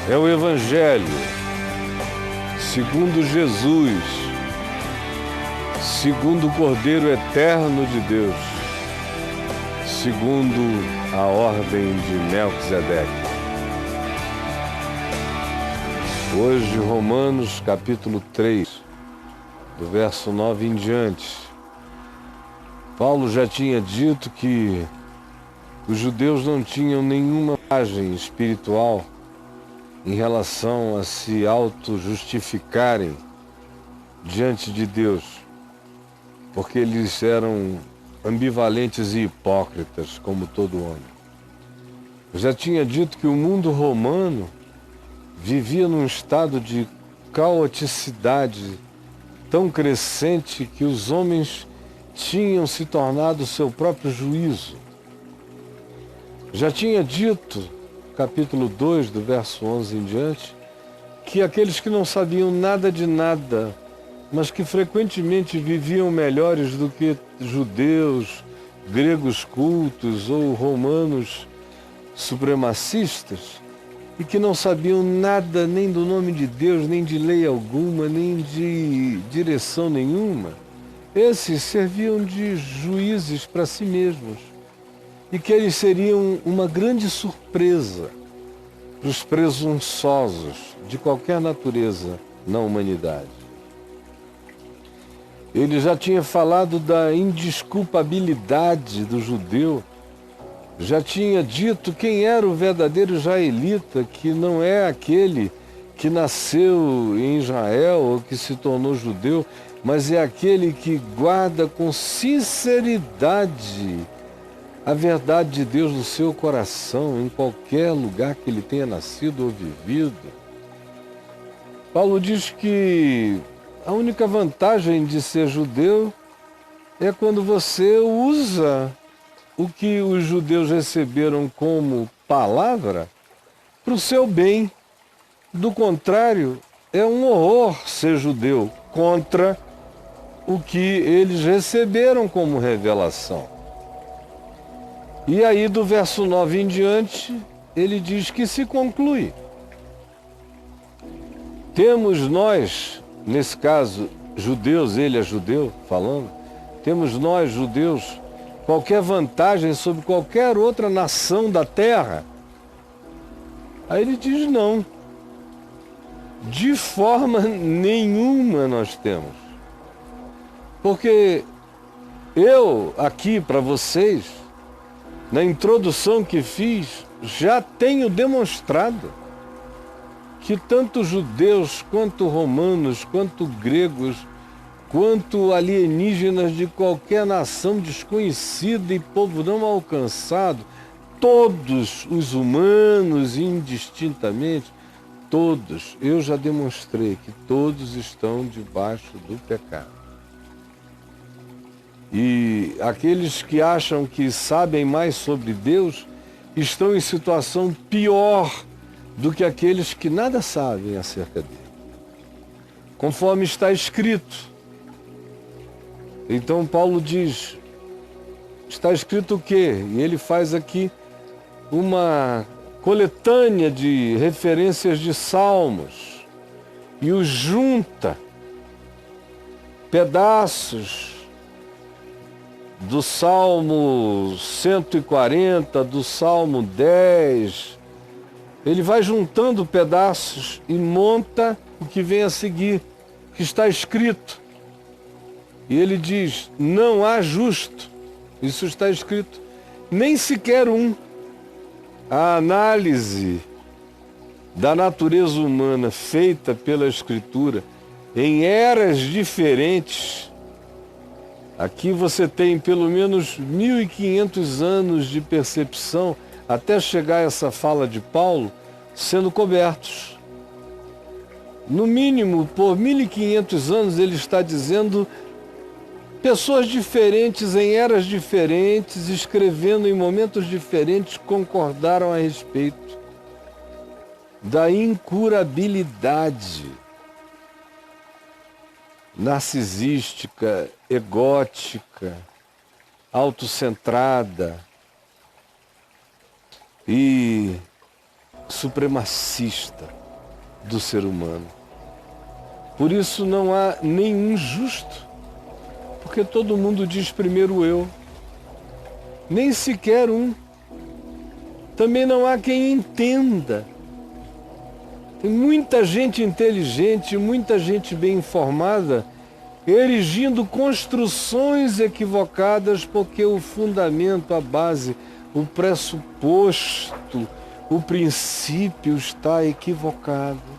é o Evangelho, segundo Jesus, segundo o Cordeiro Eterno de Deus, segundo a ordem de Melquisedeque. Hoje, Romanos capítulo 3, do verso 9 em diante. Paulo já tinha dito que os judeus não tinham nenhuma vantagem espiritual em relação a se auto-justificarem diante de Deus, porque eles eram ambivalentes e hipócritas, como todo homem. Eu já tinha dito que o mundo romano vivia num estado de caoticidade tão crescente que os homens tinham se tornado seu próprio juízo. Já tinha dito, capítulo 2, do verso 11 em diante, que aqueles que não sabiam nada de nada, mas que frequentemente viviam melhores do que judeus, gregos cultos ou romanos supremacistas, e que não sabiam nada nem do nome de Deus, nem de lei alguma, nem de direção nenhuma, esses serviam de juízes para si mesmos, e que eles seriam uma grande surpresa para os presunçosos de qualquer natureza na humanidade. Ele já tinha falado da indesculpabilidade do judeu, já tinha dito quem era o verdadeiro israelita, que não é aquele que nasceu em Israel ou que se tornou judeu, mas é aquele que guarda com sinceridade a verdade de Deus no seu coração, em qualquer lugar que ele tenha nascido ou vivido. Paulo diz que a única vantagem de ser judeu é quando você usa o que os judeus receberam como palavra para o seu bem. Do contrário, é um horror ser judeu contra o que eles receberam como revelação. E aí, do verso 9 em diante, ele diz que se conclui. Temos nós, nesse caso, judeus, ele é judeu falando, temos nós, judeus, qualquer vantagem sobre qualquer outra nação da terra? Aí ele diz não. De forma nenhuma nós temos. Porque eu aqui para vocês, na introdução que fiz, já tenho demonstrado que tanto judeus, quanto romanos, quanto gregos, quanto alienígenas de qualquer nação desconhecida e povo não alcançado, todos os humanos, indistintamente, todos, eu já demonstrei que todos estão debaixo do pecado. E aqueles que acham que sabem mais sobre Deus estão em situação pior do que aqueles que nada sabem acerca dele. Conforme está escrito. Então Paulo diz, está escrito o quê? E ele faz aqui uma coletânea de referências de salmos e os junta, pedaços do Salmo 140, do Salmo 10, ele vai juntando pedaços e monta o que vem a seguir, que está escrito. E ele diz, não há justo, isso está escrito, nem sequer um. A análise da natureza humana feita pela Escritura em eras diferentes, aqui você tem pelo menos 1500 anos de percepção até chegar a essa fala de Paulo sendo cobertos. No mínimo, por 1500 anos ele está dizendo pessoas diferentes, em eras diferentes, escrevendo em momentos diferentes, concordaram a respeito da incurabilidade narcisística, egótica, autocentrada e supremacista do ser humano. Por isso não há nenhum justo, porque todo mundo diz primeiro eu, nem sequer um. Também não há quem entenda. Tem muita gente inteligente, muita gente bem informada, erigindo construções equivocadas, porque o fundamento, a base, o pressuposto, o princípio está equivocado.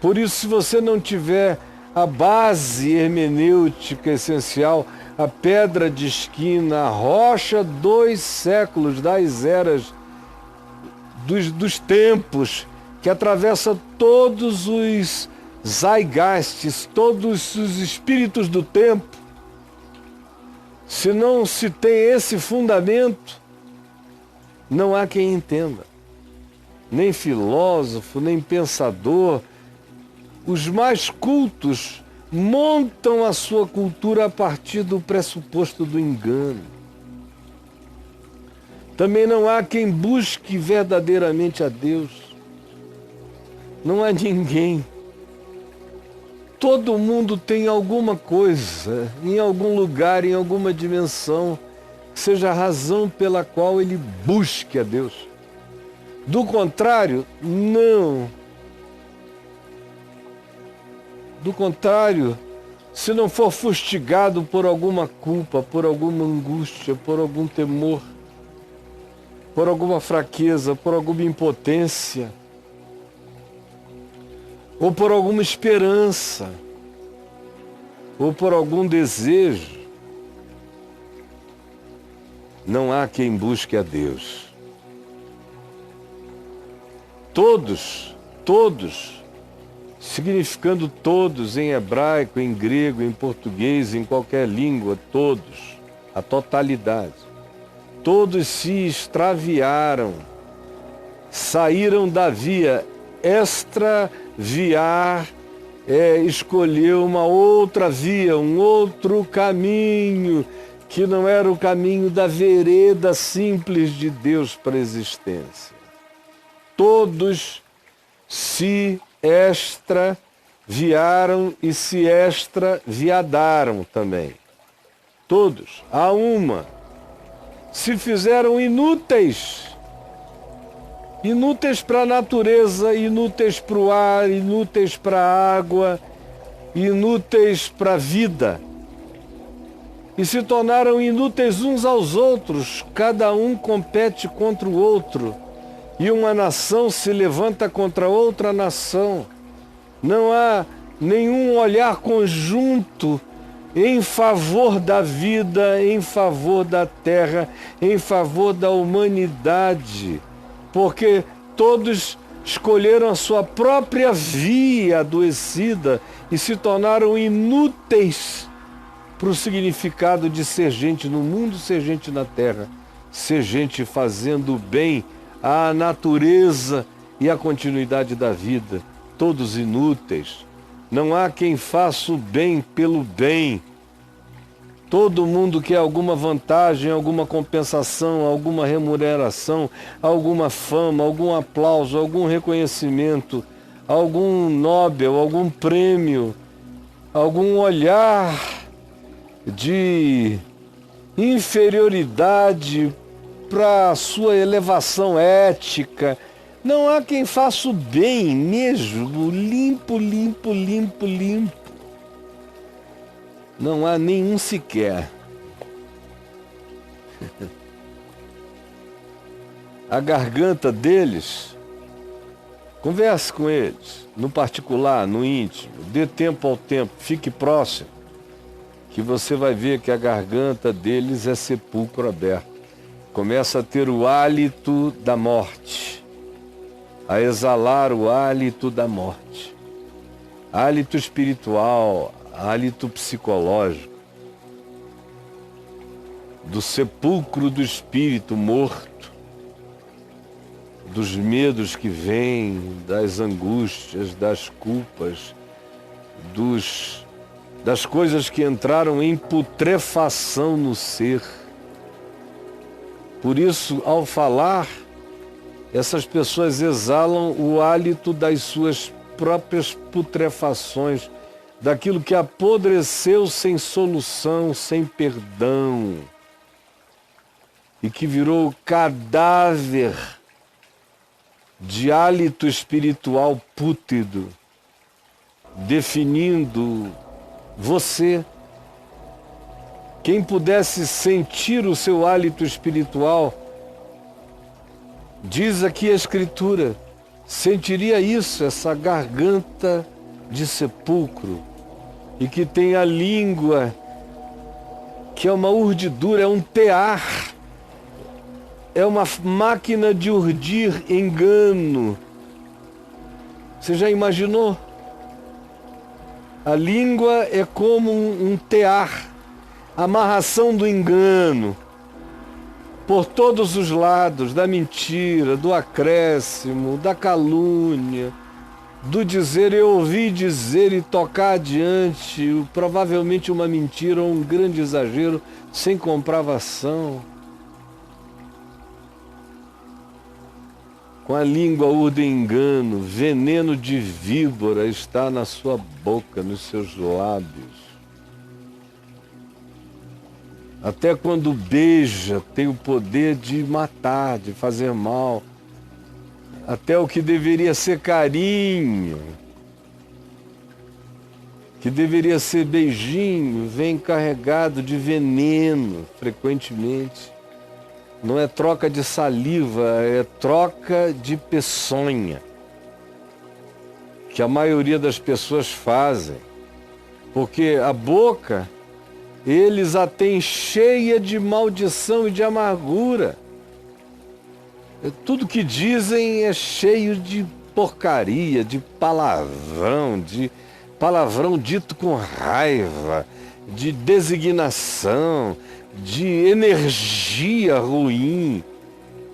Por isso, se você não tiver a base hermenêutica essencial, a pedra de esquina, a rocha dos séculos, das eras, dos tempos, que atravessa todos os zeitgeists, todos os espíritos do tempo, se não se tem esse fundamento, não há quem entenda. Nem filósofo, nem pensador. Os mais cultos montam a sua cultura a partir do pressuposto do engano. Também não há quem busque verdadeiramente a Deus. Não há ninguém. Todo mundo tem alguma coisa, em algum lugar, em alguma dimensão, que seja a razão pela qual ele busque a Deus. Do contrário, não. Do contrário, se não for fustigado por alguma culpa, por alguma angústia, por algum temor, por alguma fraqueza, por alguma impotência, ou por alguma esperança, ou por algum desejo, não há quem busque a Deus. Todos, significando todos em hebraico, em grego, em português, em qualquer língua, todos, a totalidade. Todos se extraviaram, saíram da via. Extraviar é escolher uma outra via, um outro caminho, que não era o caminho da vereda simples de Deus para a existência. Todos se extraviaram e se extraviadaram também. Todos, a uma, se fizeram inúteis. Inúteis para a natureza, inúteis para o ar, inúteis para a água, inúteis para a vida. E se tornaram inúteis uns aos outros, cada um compete contra o outro. E uma nação se levanta contra outra nação. Não há nenhum olhar conjunto em favor da vida, em favor da terra, em favor da humanidade. Porque todos escolheram a sua própria via adoecida e se tornaram inúteis para o significado de ser gente no mundo, ser gente na terra, ser gente fazendo bem à natureza e à continuidade da vida. Todos inúteis. Não há quem faça o bem pelo bem. Todo mundo quer alguma vantagem, alguma compensação, alguma remuneração, alguma fama, algum aplauso, algum reconhecimento, algum Nobel, algum prêmio, algum olhar de inferioridade para a sua elevação ética. Não há quem faça o bem mesmo, limpo. Não há nenhum sequer. A garganta deles, converse com eles, no particular, no íntimo, dê tempo ao tempo, fique próximo, que você vai ver que a garganta deles é sepulcro aberto. Começa a ter o hálito da morte, a exalar o hálito da morte, hálito espiritual, hálito psicológico, do sepulcro do espírito morto, dos medos que vêm, das angústias, das culpas, das coisas que entraram em putrefação no ser. Por isso, ao falar, essas pessoas exalam o hálito das suas próprias putrefações, daquilo que apodreceu sem solução, sem perdão, e que virou cadáver de hálito espiritual pútrido, definindo você. Quem pudesse sentir o seu hálito espiritual, diz aqui a Escritura, sentiria isso, essa garganta de sepulcro, e que tem a língua, que é uma urdidura, é um tear, é uma máquina de urdir engano. Você já imaginou? A língua é como um tear, amarração do engano, por todos os lados, da mentira, do acréscimo, da calúnia, do dizer eu ouvi dizer e tocar adiante, provavelmente uma mentira ou um grande exagero, sem comprovação. Com a língua urde engano, veneno de víbora está na sua boca, nos seus lábios. Até quando beija, tem o poder de matar, de fazer mal. Até o que deveria ser carinho, que deveria ser beijinho, vem carregado de veneno, frequentemente. Não é troca de saliva, é troca de peçonha, que a maioria das pessoas fazem. Porque a boca, eles a têm cheia de maldição e de amargura. Tudo que dizem é cheio de porcaria, de palavrão dito com raiva, de designação, de energia ruim,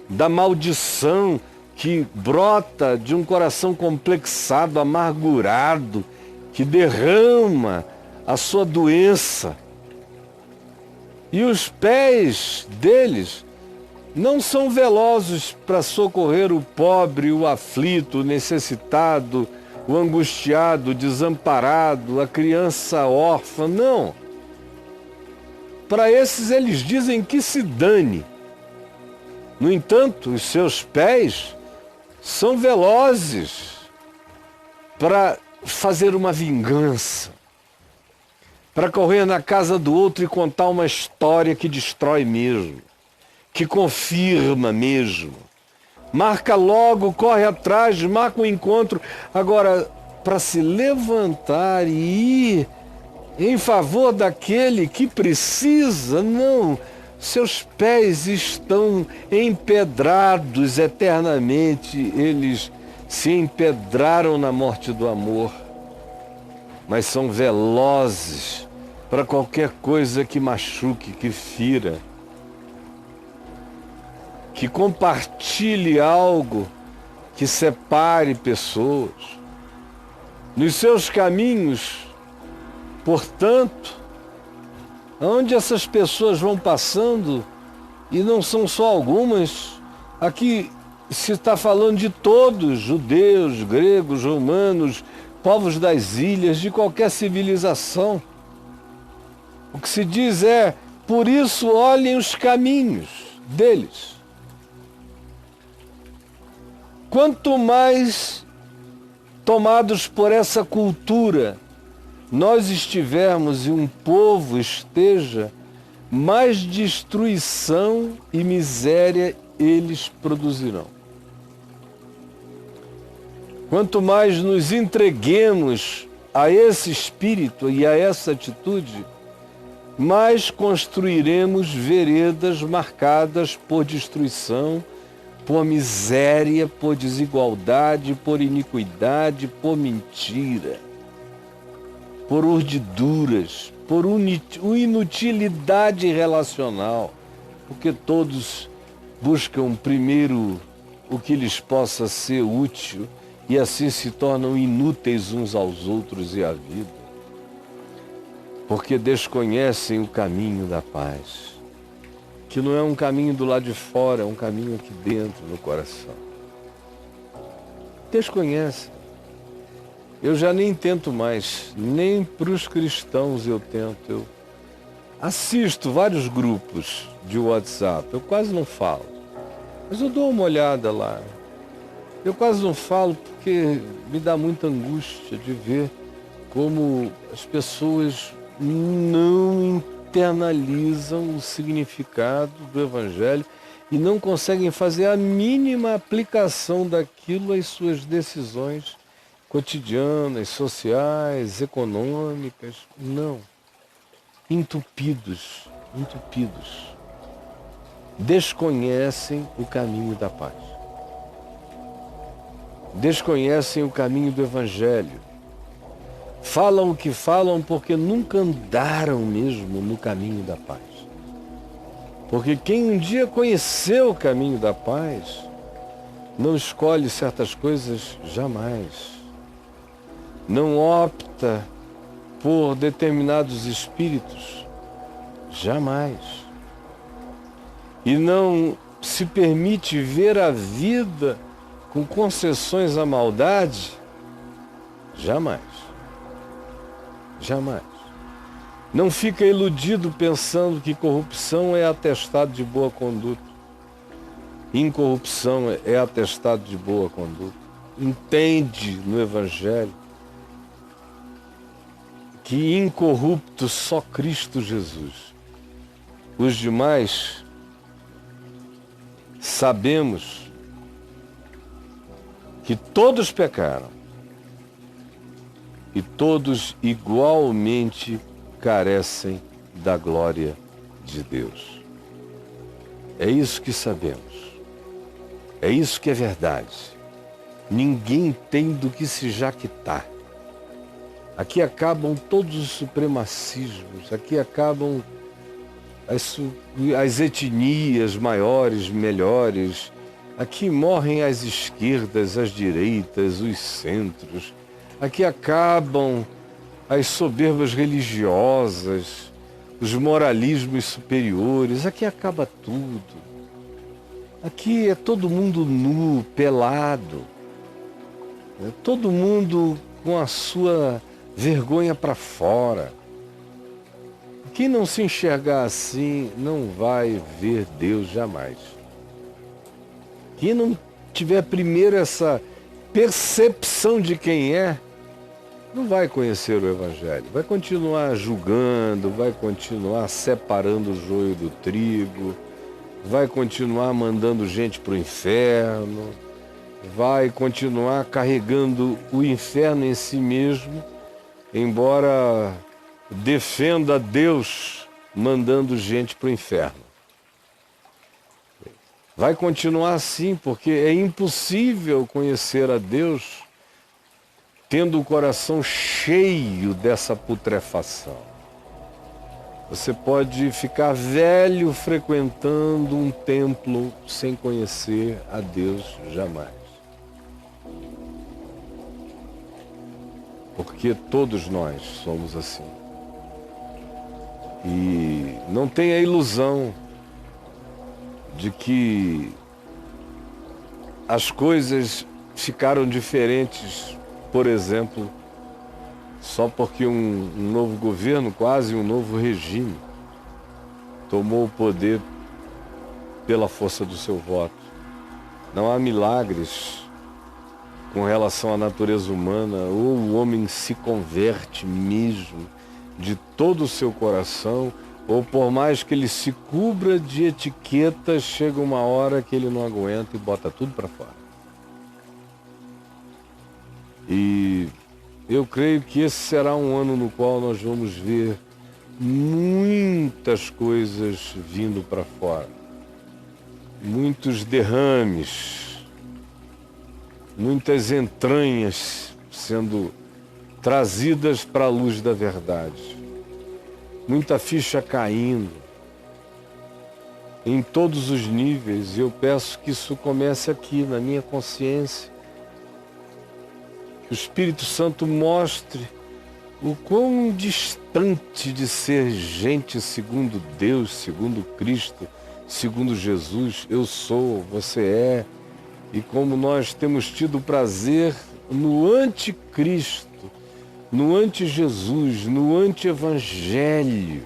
da maldição que brota de um coração complexado, amargurado, que derrama a sua doença. E os pés deles não são velozes para socorrer o pobre, o aflito, o necessitado, o angustiado, o desamparado, a criança órfã, não. Para esses eles dizem que se dane. No entanto, os seus pés são velozes para fazer uma vingança, para correr na casa do outro e contar uma história que destrói mesmo, que confirma mesmo. Marca logo, corre atrás, marca um encontro. Agora, para se levantar e ir em favor daquele que precisa, não. Seus pés estão empedrados eternamente. Eles se empedraram na morte do amor, mas são velozes para qualquer coisa que machuque, que fira, que compartilhe algo, que separe pessoas. Nos seus caminhos, portanto, onde essas pessoas vão passando, e não são só algumas, aqui se está falando de todos, judeus, gregos, romanos, povos das ilhas, de qualquer civilização. O que se diz é, por isso olhem os caminhos deles. Quanto mais tomados por essa cultura nós estivermos e um povo esteja, mais destruição e miséria eles produzirão. Quanto mais nos entreguemos a esse espírito e a essa atitude, mais construiremos veredas marcadas por destruição, por miséria, por desigualdade, por iniquidade, por mentira, por urdiduras, por inutilidade relacional, porque todos buscam primeiro o que lhes possa ser útil e assim se tornam inúteis uns aos outros e à vida, porque desconhecem o caminho da paz, que não é um caminho do lado de fora, é um caminho aqui dentro, no coração. desconhecem. Eu já nem tento mais, nem para os cristãos eu tento. Eu assisto vários grupos de WhatsApp, eu quase não falo, mas eu dou uma olhada lá. Eu quase não falo porque me dá muita angústia de ver como as pessoas não internalizam o significado do Evangelho e não conseguem fazer a mínima aplicação daquilo às suas decisões cotidianas, sociais, econômicas. Não. Entupidos. Desconhecem o caminho da paz. Desconhecem o caminho do Evangelho. Falam o que falam porque nunca andaram mesmo no caminho da paz. Porque quem um dia conheceu o caminho da paz, não escolhe certas coisas jamais. Não opta por determinados espíritos, jamais. E não se permite ver a vida com concessões à maldade, jamais. Jamais. Não fica iludido pensando que corrupção é atestado de boa conduta. Incorrupção é atestado de boa conduta. Entende no Evangelho que incorrupto só Cristo Jesus. Os demais sabemos que todos pecaram e todos igualmente carecem da glória de Deus. É isso que sabemos. É isso que é verdade. Ninguém tem do que se jactar. Aqui acabam todos os supremacismos, aqui acabam as etnias maiores, melhores. Aqui morrem as esquerdas, as direitas, os centros. Aqui acabam as soberbas religiosas, os moralismos superiores. Aqui acaba tudo. Aqui é todo mundo nu, pelado. É todo mundo com a sua vergonha para fora. Quem não se enxergar assim não vai ver Deus jamais. Quem não tiver primeiro essa percepção de quem é, não vai conhecer o Evangelho. Vai continuar julgando, vai continuar separando o joio do trigo, vai continuar mandando gente para o inferno, vai continuar carregando o inferno em si mesmo, embora defenda Deus mandando gente para o inferno. Vai continuar assim, porque é impossível conhecer a Deus tendo o coração cheio dessa putrefação. Você pode ficar velho frequentando um templo sem conhecer a Deus jamais. Porque todos nós somos assim. E não tenha a ilusão de que as coisas ficaram diferentes, por exemplo, só porque um novo governo, quase um novo regime, tomou o poder pela força do seu voto. Não há milagres com relação à natureza humana, ou o homem se converte mesmo de todo o seu coração, ou por mais que ele se cubra de etiquetas, chega uma hora que ele não aguenta e bota tudo para fora. E eu creio que esse será um ano no qual nós vamos ver muitas coisas vindo para fora. Muitos derrames, muitas entranhas sendo trazidas para a luz da verdade. Muita ficha caindo em todos os níveis. Eu peço que isso comece aqui na minha consciência. Que o Espírito Santo mostre o quão distante de ser gente segundo Deus, segundo Cristo, segundo Jesus, eu sou, você é, e como nós temos tido prazer no anticristo, no anti-Jesus, no anti-evangelho,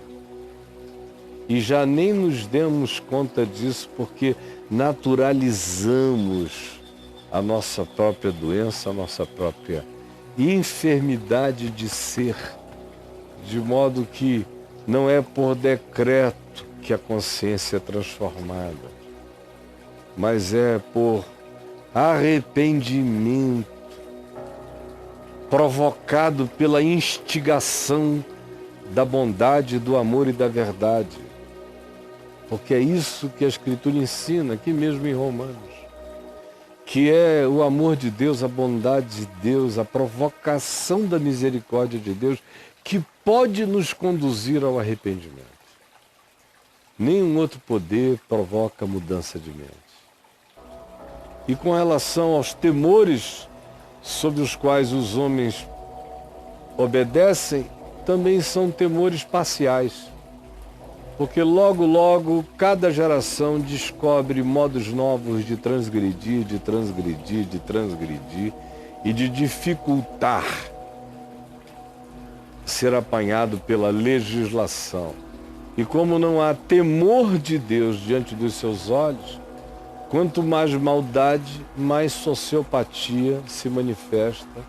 e já nem nos demos conta disso porque naturalizamos a nossa própria doença, a nossa própria enfermidade de ser, de modo que não é por decreto que a consciência é transformada, mas é por arrependimento provocado pela instigação da bondade, do amor e da verdade. Porque é isso que a Escritura ensina, aqui mesmo em Romanos, que é o amor de Deus, a bondade de Deus, a provocação da misericórdia de Deus, que pode nos conduzir ao arrependimento. Nenhum outro poder provoca mudança de mente. E com relação aos temores sobre os quais os homens obedecem, também são temores parciais. Porque logo, logo, cada geração descobre modos novos de transgredir, de transgredir, de transgredir e de dificultar ser apanhado pela legislação. E como não há temor de Deus diante dos seus olhos, quanto mais maldade, mais sociopatia se manifesta,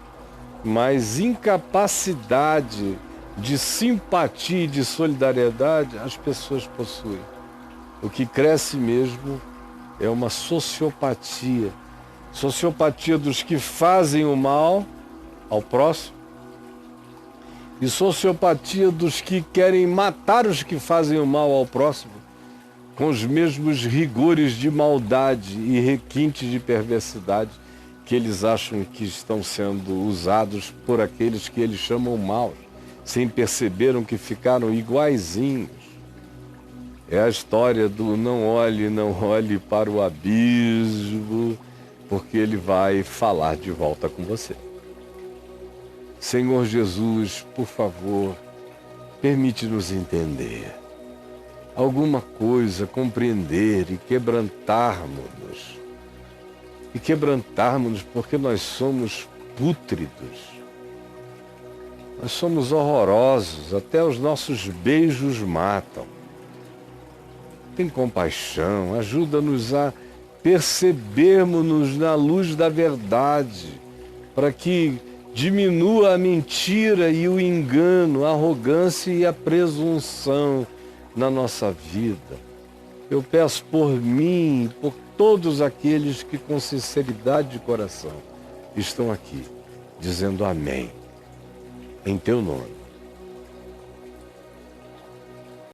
mais incapacidade de simpatia e de solidariedade as pessoas possuem. O que cresce mesmo é uma sociopatia. Sociopatia dos que fazem o mal ao próximo e sociopatia dos que querem matar os que fazem o mal ao próximo com os mesmos rigores de maldade e requintes de perversidade que eles acham que estão sendo usados por aqueles que eles chamam maus, sem perceberam que ficaram iguaizinhos. É a história do não olhe para o abismo, porque ele vai falar de volta com você. Senhor Jesus, por favor, permite-nos entender alguma coisa, compreender e quebrantarmos-nos. E quebrantarmos-nos porque nós somos pútridos. Nós somos horrorosos, até os nossos beijos matam. Tem compaixão, ajuda-nos a percebermos-nos na luz da verdade, para que diminua a mentira e o engano, a arrogância e a presunção na nossa vida. Eu peço por mim e por todos aqueles que com sinceridade de coração estão aqui, dizendo amém. Em teu nome.